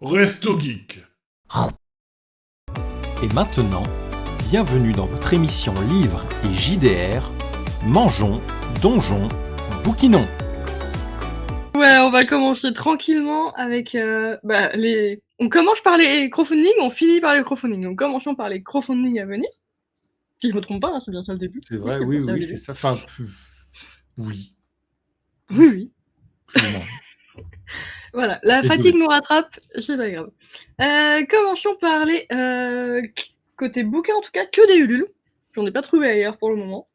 Resto Geek. Et maintenant, bienvenue dans votre émission Livres et JDR. Mangeons, donjon, bouquinons. Ouais, on va commencer tranquillement avec les... On commence par les crowdfunding, on finit par les crowdfunding. Donc commençons par les crowdfunding à venir. Si je me trompe pas, hein, c'est bien ça le début. C'est vrai, oui, ça, c'est ça. Enfin, oui. Oui. Plus ou moins. Voilà, la Désolé. fatigue nous rattrape, c'est pas grave. Commençons par les... côté bouquin en tout cas, que des Ulule. J'en ai pas trouvé ailleurs pour le moment.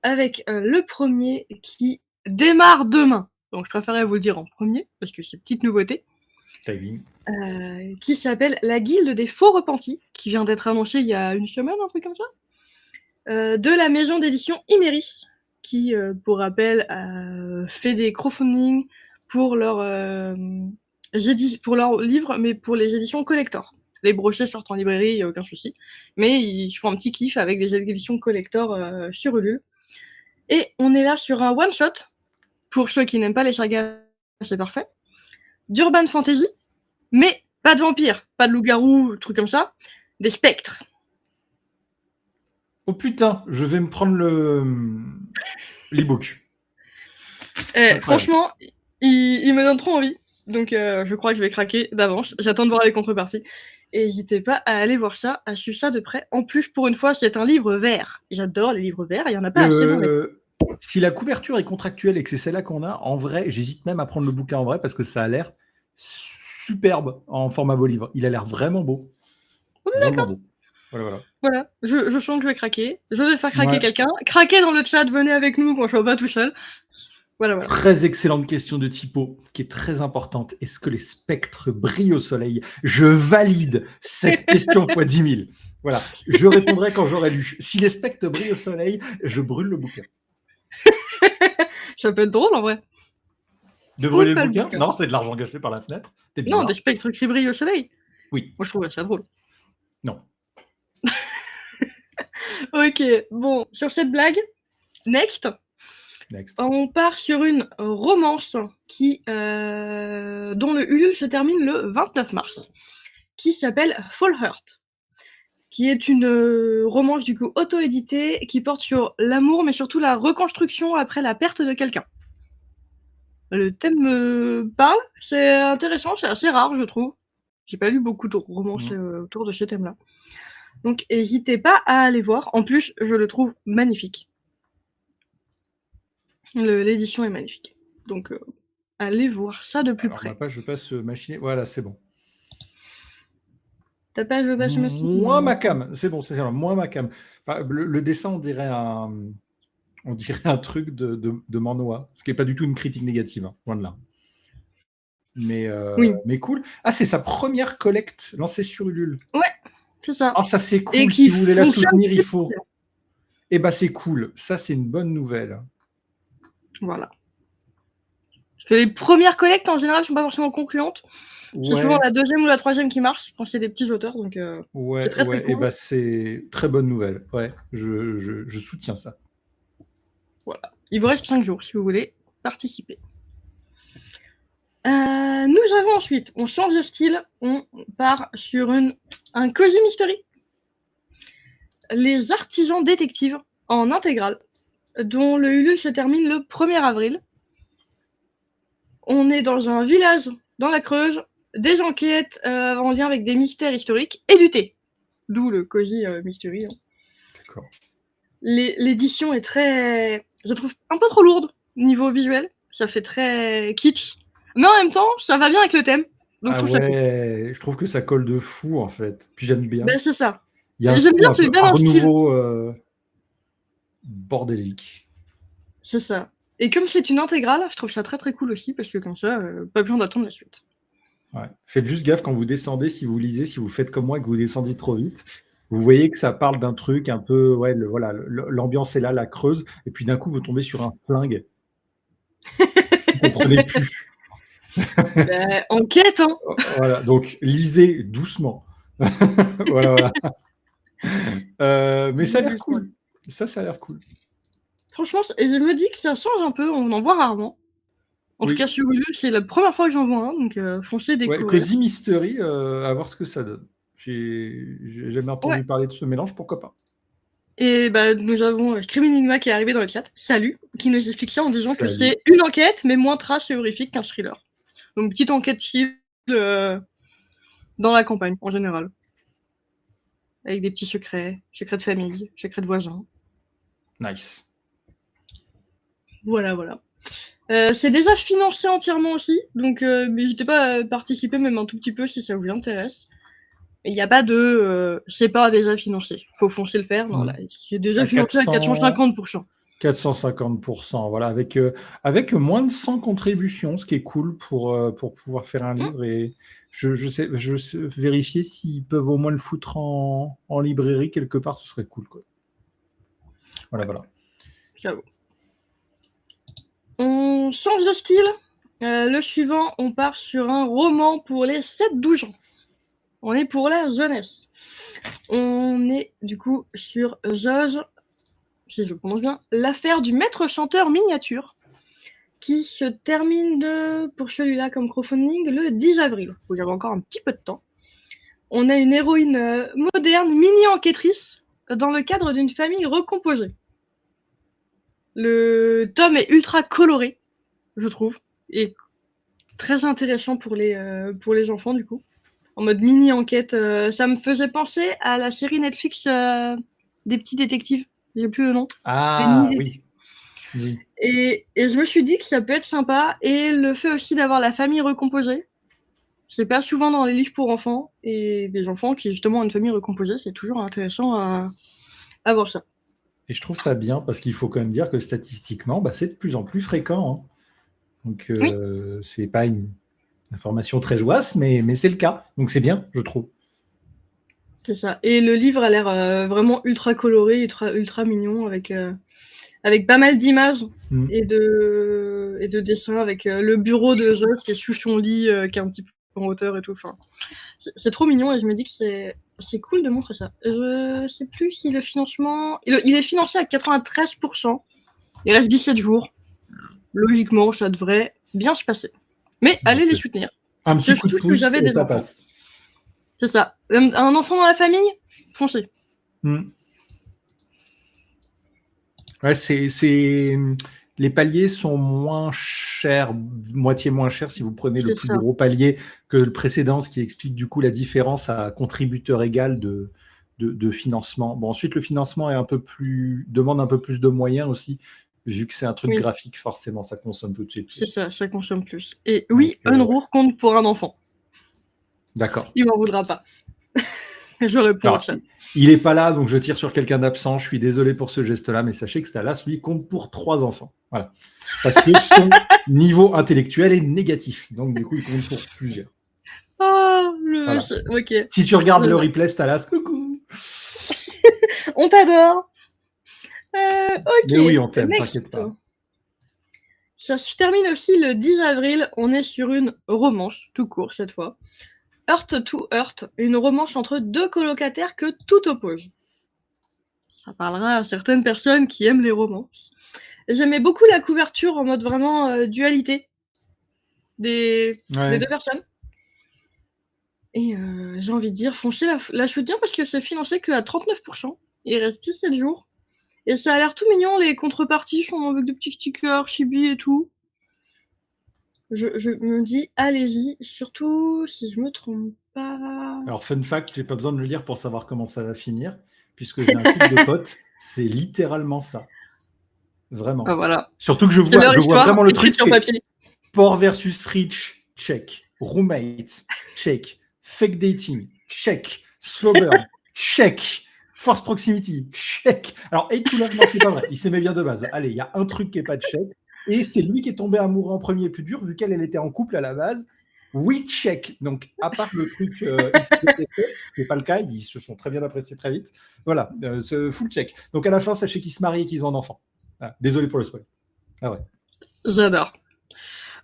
Avec le premier qui démarre demain. Donc je préférais vous le dire en premier, parce que c'est petite nouveauté. Timing. Qui s'appelle La Guilde des Faux Repentis, qui vient d'être annoncé il y a une semaine, un truc comme ça, de la maison d'édition Imeris, qui, pour rappel, fait des crowdfunding pour leur livre, mais pour les éditions collector. Les brochets sortent en librairie, il n'y a aucun souci, mais ils font un petit kiff avec des éditions collector sur Ulule. Et on est là sur un one-shot, pour ceux qui n'aiment pas les sagas, c'est parfait, d'urban fantasy, mais pas de vampires, pas de loups-garous, trucs comme ça, des spectres. Oh putain, je vais me prendre l'e-book. Franchement, il me donne trop envie, donc je crois que je vais craquer d'avance. J'attends de voir les contreparties. Et n'hésitez pas à aller voir ça, à suivre ça de près. En plus, pour une fois, c'est un livre vert. J'adore les livres verts, il n'y en a pas assez dans les... Si la couverture est contractuelle et que c'est celle-là qu'on a, en vrai, j'hésite même à prendre le bouquin en vrai parce que ça a l'air superbe en format beau livre. Il a l'air vraiment beau. On est d'accord. Beau. Voilà. Voilà, je sens que je vais craquer. Je vais faire craquer quelqu'un. Craquez dans le chat, venez avec nous quand je ne suis pas tout seul. Voilà. Très excellente question de Thibaut, qui est très importante. Est-ce que les spectres brillent au soleil? Je valide cette question x 10 000. Voilà, je répondrai quand j'aurai lu. Si les spectres brillent au soleil, je brûle le bouquin. Ça peut être drôle en vrai. De brûler le bouquin? Non, c'est de l'argent gâché par la fenêtre. Non, des spectres qui brillent au soleil. Oui. Moi je trouve ça drôle. Non. Ok, bon, sur cette blague, next. On part sur une romance qui, dont le Ulule se termine le 29 mars, qui s'appelle Fall Hurt, qui est une romance du coup auto-éditée qui porte sur l'amour, mais surtout la reconstruction après la perte de quelqu'un. Le thème me parle, c'est intéressant, c'est assez rare, je trouve. J'ai pas lu beaucoup de romances autour de ce thème-là. Donc, n'hésitez pas à aller voir. En plus, je le trouve magnifique. L'édition est magnifique. Donc, allez voir ça de plus près. Ma page, je passe machiner. Voilà, c'est bon. Ta page, je passe machiner. Moins ma cam. C'est bon, c'est ça. Moins ma cam. Enfin, le dessin, on dirait un truc de Manoa, ce qui n'est pas du tout une critique négative, hein, loin de là. Mais cool. Ah, c'est sa première collecte lancée sur Ulule. Ouais, c'est ça. Ah, ça c'est cool. Si vous voulez la soutenir, il faut. Eh ben, c'est cool. Ça, c'est une bonne nouvelle. Voilà. Parce que les premières collectes, en général, ne sont pas forcément concluantes. Ouais. C'est souvent la deuxième ou la troisième qui marche quand c'est des petits auteurs. Donc, c'est très, très cool. Et ben, c'est très bonne nouvelle. Ouais, je soutiens ça. Voilà. Il vous reste 5 jours si vous voulez participer. Nous avons ensuite, on change de style, on part sur un Cozy Mystery. Les artisans détectives en intégrale, dont le Ulule se termine le 1er avril. On est dans un village dans la Creuse, des enquêtes en lien avec des mystères historiques et du thé. D'où le Cozy Mystery. Hein. D'accord. L'édition est très... Je trouve un peu trop lourde niveau visuel. Ça fait très kitsch. Mais en même temps, ça va bien avec le thème. Donc je trouve ça cool. Je trouve que ça colle de fou, en fait. Puis j'aime bien. Ben, c'est ça. Il y a j'aime bien, c'est bien un renouveau bordélique. C'est ça. Et comme c'est une intégrale, je trouve ça très très cool aussi, parce que comme ça, pas besoin d'attendre la suite. Ouais. Faites juste gaffe quand vous descendez, si vous lisez, si vous faites comme moi et que vous descendez trop vite. Vous voyez que ça parle d'un truc un peu, voilà, l'ambiance est là, la Creuse, et puis d'un coup, vous tombez sur un flingue. Vous ne comprenez plus. Enquête, hein. Voilà, donc lisez doucement. voilà. Mais ça a l'air cool. Ça a l'air cool. Franchement, et je me dis que ça change un peu, on en voit rarement. En tout cas, sur Hulu, c'est la première fois que j'en vois un, donc foncez découvrir. Cozy Mystery, à voir ce que ça donne. J'ai jamais entendu parler de ce mélange, pourquoi pas. Et nous avons Criminigma qui est arrivé dans le chat, salut, qui nous explique ça en disant que c'est une enquête, mais moins trash et horrifique qu'un thriller. Donc petite enquête chill dans la campagne, en général. Avec des petits secrets de famille, secrets de voisins. Nice. Voilà. C'est déjà financé entièrement aussi, donc n'hésitez pas à participer même un tout petit peu si ça vous intéresse. Il n'y a pas de c'est pas déjà financé, faut foncer le faire. Non, là, c'est déjà financé à 450%. 450%, voilà, avec moins de 100 contributions, ce qui est cool pour pouvoir faire un livre. Et je sais vérifier s'ils peuvent au moins le foutre en librairie quelque part, ce serait cool, quoi. Voilà. J'avoue. On change de style. Le suivant, on part sur un roman pour les 7-12 ans. On est pour la jeunesse. On est du coup sur George, si je le prononce bien, l'affaire du maître chanteur miniature, qui se termine pour celui-là comme crowdfunding le 10 avril. Vous avez encore un petit peu de temps. On a une héroïne moderne, mini-enquêtrice, dans le cadre d'une famille recomposée. Le tome est ultra coloré, je trouve, et très intéressant pour les enfants, du coup. En mode mini-enquête. Ça me faisait penser à la série Netflix des petits détectives. J'ai plus le nom. Ah, oui. Et je me suis dit que ça peut être sympa. Et le fait aussi d'avoir la famille recomposée, c'est pas souvent dans les livres pour enfants. Et des enfants qui, justement, ont une famille recomposée, c'est toujours intéressant à voir ça. Et je trouve ça bien, parce qu'il faut quand même dire que statistiquement, c'est de plus en plus fréquent. Hein. Donc, c'est pas une information très joyeuse, mais c'est le cas. Donc, c'est bien, je trouve. C'est ça. Et le livre a l'air vraiment ultra coloré, ultra mignon, avec pas mal d'images et de dessins, avec le bureau de Joss qui est sous son lit, qui est un petit peu en hauteur et tout. Enfin, c'est trop mignon, et je me dis que c'est cool de montrer ça. Je sais plus si le financement... Il est financé à 93%. Il reste 17 jours. Logiquement, ça devrait bien se passer. Mais allez les soutenir. Un petit coup de pouce et ça passe. C'est ça. Un enfant dans la famille, foncez. Ouais, les paliers sont moins chers, moitié moins chers si vous prenez le plus gros palier que le précédent, ce qui explique du coup la différence à contributeur égal de financement. Bon, ensuite, le financement demande un peu plus de moyens aussi, vu que c'est un truc graphique, forcément, ça consomme tout de suite plus. C'est ça consomme plus. Et oui, Unroar compte pour un enfant. D'accord. Il m'en voudra pas. Je réponds au chat. Il n'est pas là, donc je tire sur quelqu'un d'absent. Je suis désolé pour ce geste-là, mais sachez que Stalas, lui, compte pour 3 enfants. Voilà. Parce que son niveau intellectuel est négatif. Donc, du coup, il compte pour plusieurs. Oh, voilà. Ok. Si tu regardes le replay, Stalas, coucou. On t'adore. Ok. Mais oui, on t'aime, t'inquiète pas. Ça se termine aussi le 10 avril. On est sur une romance, tout court cette fois. Heart to Heart, une romance entre 2 colocataires que tout oppose. Ça parlera à certaines personnes qui aiment les romances. J'aimais beaucoup la couverture en mode vraiment dualité des 2 personnes. Et j'ai envie de dire, foncez la soutenir parce que c'est financé qu'à 39%. Il reste 17 jours. Et ça a l'air tout mignon, les contreparties sont avec des petits stickers, chibi et tout. Je me dis, allez-y, surtout si je me trompe pas. Alors, fun fact, j'ai pas besoin de le lire pour savoir comment ça va finir, puisque j'ai un couple de potes, c'est littéralement ça. Vraiment. Ah, voilà. Surtout que je vois vraiment le truc, c'est Poor versus Rich, check. Roommates, check. Fake dating, check. Slow burn, check. Force proximity, check. Alors, Hate to Love, non, c'est pas vrai. Il s'aimait bien de base. Allez, il y a un truc qui est pas de check. Et c'est lui qui est tombé amoureux en premier plus dur, vu qu'elle était en couple à la base. Oui, check. Donc, à part le truc, c'est pas le cas, ils se sont très bien appréciés très vite. Voilà, full check. Donc, à la fin, sachez qu'ils se marient et qu'ils ont un enfant. Ah, désolé pour le spoil. Ah ouais. J'adore.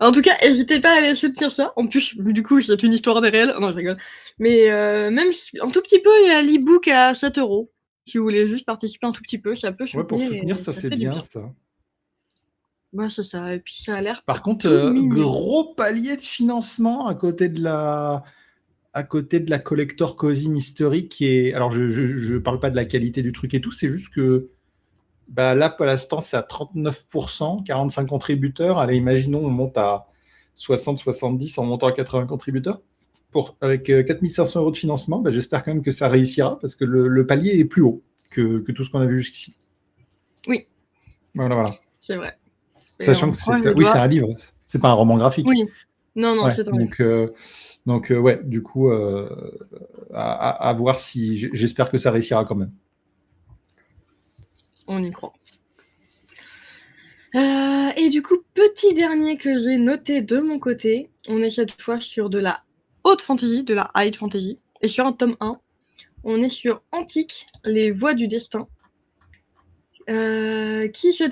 En tout cas, n'hésitez pas à aller soutenir ça. En plus, du coup, c'est une histoire des réels. Non, je rigole. Mais même un tout petit peu, il y a l'e-book à 7 €. Si vous voulez juste participer un tout petit peu, ça peut soutenir. Ouais, pour soutenir, ça c'est bien, ça. Ouais, c'est ça. Et puis ça a l'air. Par contre, gros palier de financement à côté de la Collector Cozy Mystery qui est. Alors, je parle pas de la qualité du truc et tout, c'est juste que là, pour l'instant, c'est à 39%, 45 contributeurs. Allez, imaginons, on monte à 60-70 en montant à 80 contributeurs. Avec 4500 € de financement, j'espère quand même que ça réussira parce que le palier est plus haut que tout ce qu'on a vu jusqu'ici. Oui. Voilà. C'est vrai. Sachant que c'est un livre, c'est pas un roman graphique. Oui. Non, c'est un livre. Donc, ouais, du coup, à voir si. J'espère que ça réussira quand même. On y croit. Et du coup, petit dernier que j'ai noté de mon côté, on est cette fois sur de la haute fantasy, de la high fantasy, et sur un tome 1, on est sur Antique, les voies du destin, qui se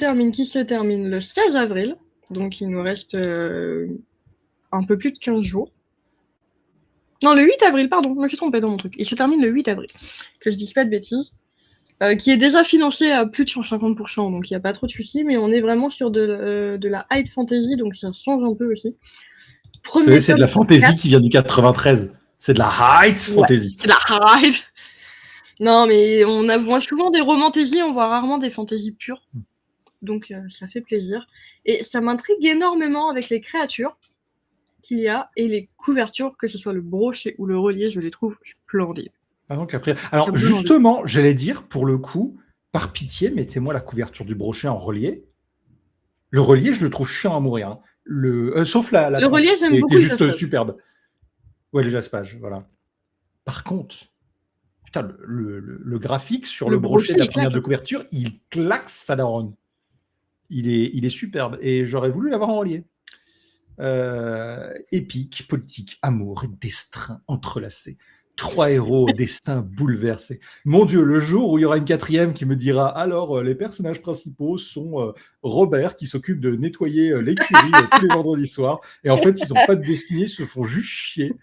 termine le 16 avril, donc il nous reste un peu plus de 15 jours. Non, le 8 avril, pardon, je me suis trompée dans mon truc. Il se termine le 8 avril, que je dise pas de bêtises. Qui est déjà financé à plus de 150%, donc il n'y a pas trop de soucis, mais on est vraiment sur de la high fantasy, donc ça change un peu aussi. C'est de la fantasy qui vient du 93. C'est de la high fantasy. C'est de la high. Non, mais on voit souvent des romantaisies, on voit rarement des fantaisies pures. Donc ça fait plaisir. Et ça m'intrigue énormément avec les créatures qu'il y a et les couvertures, que ce soit le brochet ou le relié, je les trouve splendides. Alors justement, j'allais dire, pour le coup, par pitié, mettez-moi la couverture du brochet en relié. Le relié, je le trouve chiant à mourir. Sauf la le relié, j'aime beaucoup. Qui est juste superbe. Ouais, les jaspages, voilà. Par contre, putain, le graphique sur le brochet de la première de couverture, il claque sa daronne. Il est superbe. Et j'aurais voulu l'avoir en relié. Épique, politique, amour et destin entrelacés. 3 héros au destin bouleversé. Mon Dieu, le jour où il y aura une 4e qui me dira alors les personnages principaux sont Robert qui s'occupe de nettoyer l'écurie tous les vendredis soirs et en fait ils n'ont pas de destinée, ils se font juste chier.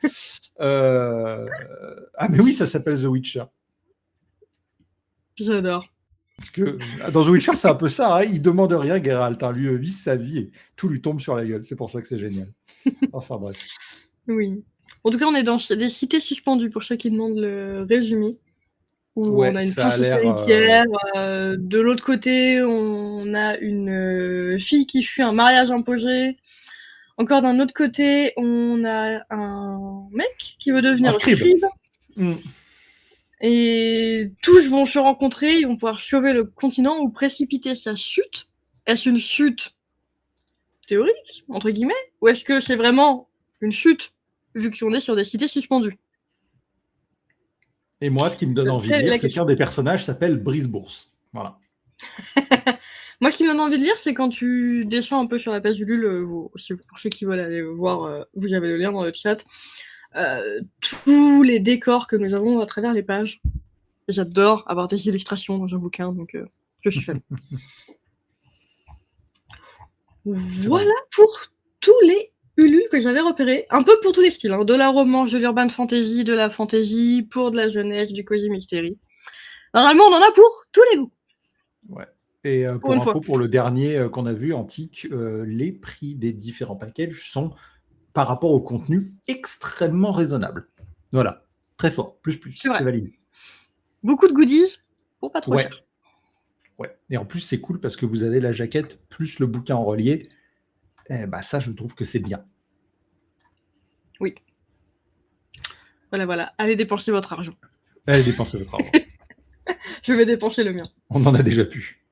Ah mais oui, ça s'appelle The Witcher. J'adore. Parce que dans The Witcher c'est un peu ça, hein, il demande rien Geralt, hein, lui vit sa vie et tout lui tombe sur la gueule, c'est pour ça que c'est génial. Enfin bref. Oui. En tout cas, on est dans des cités suspendues, pour ceux qui demandent le résumé, où on a une princesse héritière. De l'autre côté, on a une fille qui fuit un mariage imposé. Encore d'un autre côté, on a un mec qui veut devenir scribe. Et tous vont se rencontrer, ils vont pouvoir sauver le continent ou précipiter sa chute. Est-ce une chute théorique, entre guillemets, ou est-ce que c'est vraiment une chute vu qu'on est sur des cités suspendues? Et moi, ce qui me donne envie de lire, c'est qu'un des personnages s'appelle Brisebourse. Voilà. Moi, ce qui me donne envie de lire, c'est quand tu descends un peu sur la page du LUL, pour ceux qui veulent aller voir, vous avez le lien dans le chat, tous les décors que nous avons à travers les pages. J'adore avoir des illustrations dans un bouquin, donc je suis fan. Voilà pour tous les Ulule que j'avais repérés, un peu pour tous les styles, hein, de la romance, de l'urban fantasy, de la fantasy, pour de la jeunesse, du cozy mystery. Normalement, on en a pour tous les goûts. Ouais. Et pour info, pour le dernier qu'on a vu, Antique, les prix des différents packages sont, par rapport au contenu, extrêmement raisonnables. Voilà, très fort, plus, c'est validé. Beaucoup de goodies pour pas trop cher. Ouais. Et en plus, c'est cool parce que vous avez la jaquette plus le bouquin en relié. Ça, je trouve que c'est bien. Oui. Voilà. Allez dépenser votre argent. Allez dépenser votre argent. Je vais dépenser le mien. On en a déjà pu.